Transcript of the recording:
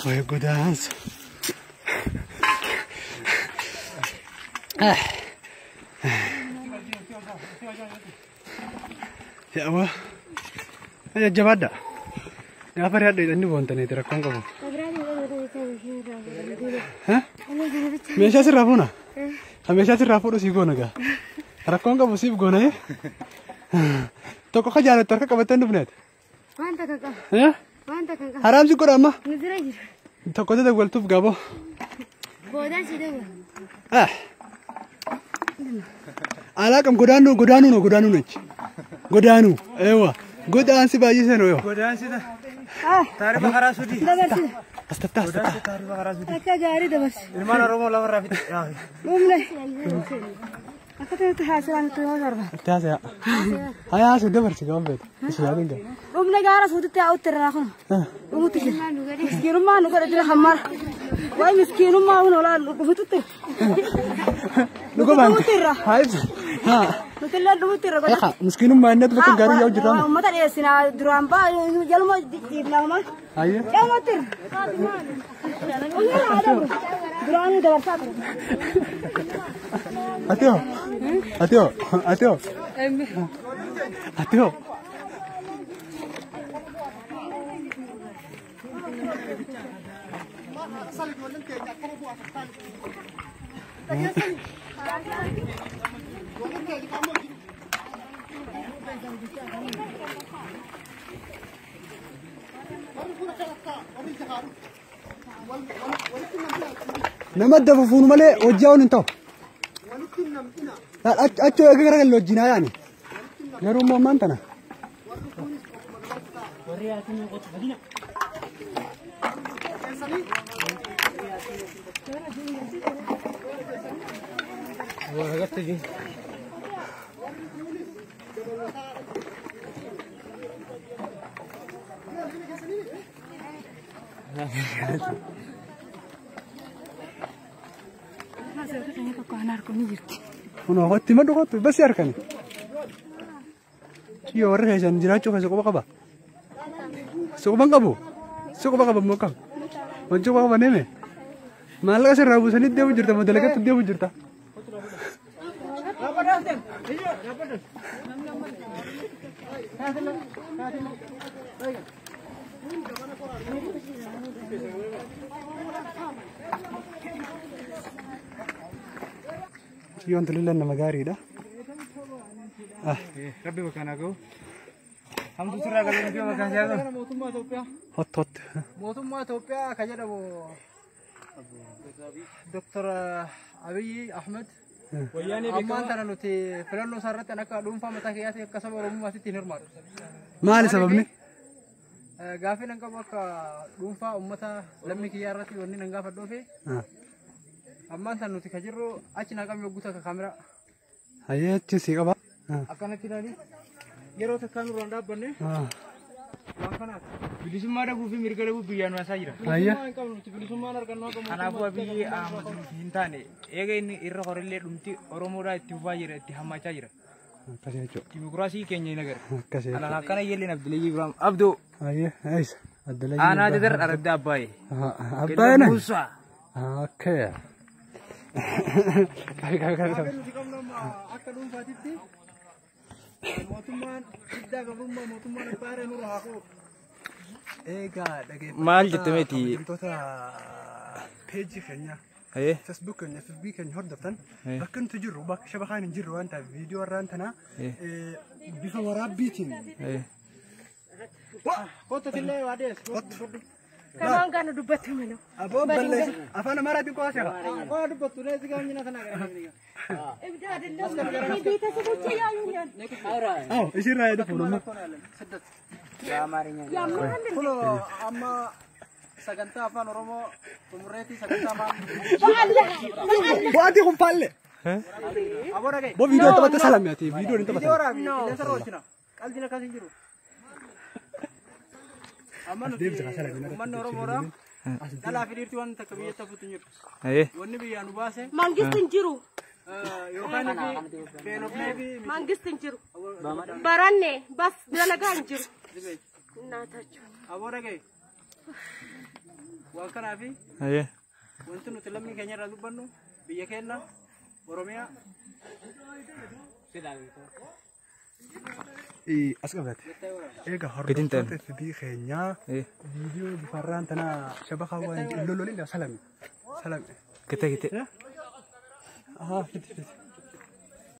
Why go dance? Ya Allah. Ayo jabada. Ngapa ada ini bontan itu rakong kamu? Hah? Mesya sih rafu na? Mesya sih rafu tuh sih gona ga? Rakong kamu sih gona ya? Toko kajalan terka kabupaten Dufnet. Mantap kakak. Hah? Mantap kakak. Haram sih kurang mah. Ngediraj. Toko itu gua tuh gabo. Bodan sih deh. Alakam godanu nih. Godanu. Ewa. Godan sih bayi seno yo. Godan sih dah. Tarik bakara sudi. Astagfirullah. Tarik bakara sudi. Kakak jari dah bas. Ilmana romo lawan Rafid. Mulai. Aku tuh hasilan tuh orang. Tias ya. Ayah sudah bersih kamu bet. Sudah enggak. Mulai garas udah tiap uter aku. Umuti. Miskin rumah nu kada hamar. Wah miskin rumah nu lah udah tuh. Nuko bang. Hai. Ha. Nukelah dulu tiru. Ya, miskin rumah anda tuh gari jauh jauh. Mata dia sina durampa jalan mau di nama. Ayo. Ya motor. Duran udah bersatu. Atio. Nama dafa funu male ojjaun into. Acho agara lo jinaya ni. Garu mo mantana. Uno hotti ma dogo bas yarkan. Yo re jan jiracho ka soko ba. Soko bang kabu. Soko ba ka mo kam. Mancho ba ba neme. Malaga sa rabu sanit debu jirta modalaga tu debu jirta. Yon tulilan nama gari dah. Rabbi makan aku. Ham tu surah kalau dia makan siapa? Hot. Motumma Ethiopia kaja dah bo. Dr. Abiy Ahmed. Amman tanah nuti pelan no sarat anak dumpa mata kiasi kasar orang masih tinir mar. Mana sebab ni? Gafi nangka baka dumpa ummata lammi kiyarati wani nangga fadofe. Amman tanah nuti kajiru acina kami yoguta ke kamera. Ayah cuci apa? Akan kita ni. Yero tekan ronda bane. Makana. Bili semua ada bufi mirga ada bufi yang masa ira. Ayah. Bili semua ada kan aku. Anak buah bili hinta ni. Ega ini irra korile dumti oromora tiuba ira tihamaca ira. Kasih cok. Demokrasi Kenya negara. Kasih. Anak kana yelin Abdullahi Ibrahim Abdu. Ayah, ais. Abdullahi. Ana jeder arada abai. Abai na. Musa. Okay. Kami. Akadum fatiti. Motuman tidak rumah motuman pare nur aku. Ega dagi. Mal jetemeti. Page kenya. Facebook kenya FB kenya hordatan. Bakkan tujuru bak shabakan jiru anta video rantana. Bisa warabitin. Foto tille wades. Kamu kan udah betul mana? Abo balle. Apa nama ratin ko asya? Ko betul ne tiga mina sana gara. Udah ada ini kita sebut ya union. Oh, isi raya itu pun. Ya marinya. Ya mana? Kulo amma saganta apa Oromo pemureti saganta ma. Buati kumpalle. Abora ke? Bo video tempat salam ya ti video ni tempat. Video ora video seru cina. Kal dina kasih jiru. Aman man Oromo ora. Kala fidir tuan takbiya tafutunyo. Wonni bi anu base. Manggis tinjiru. Yokan bi penoplebi. Manggis tinjiru. Baranne bas dalaga anjiru. Nata. Abora ke? Waan kanaafi Aye. wanti nuti lammii keenya irraa dubbannu biyya keenya Oromiyaa As qabate. Egaa hordoftoota FB keenyaa viidiyoo bifarraan tana shabaka waan lololin salami. Salami. Kita. Aha, kiti.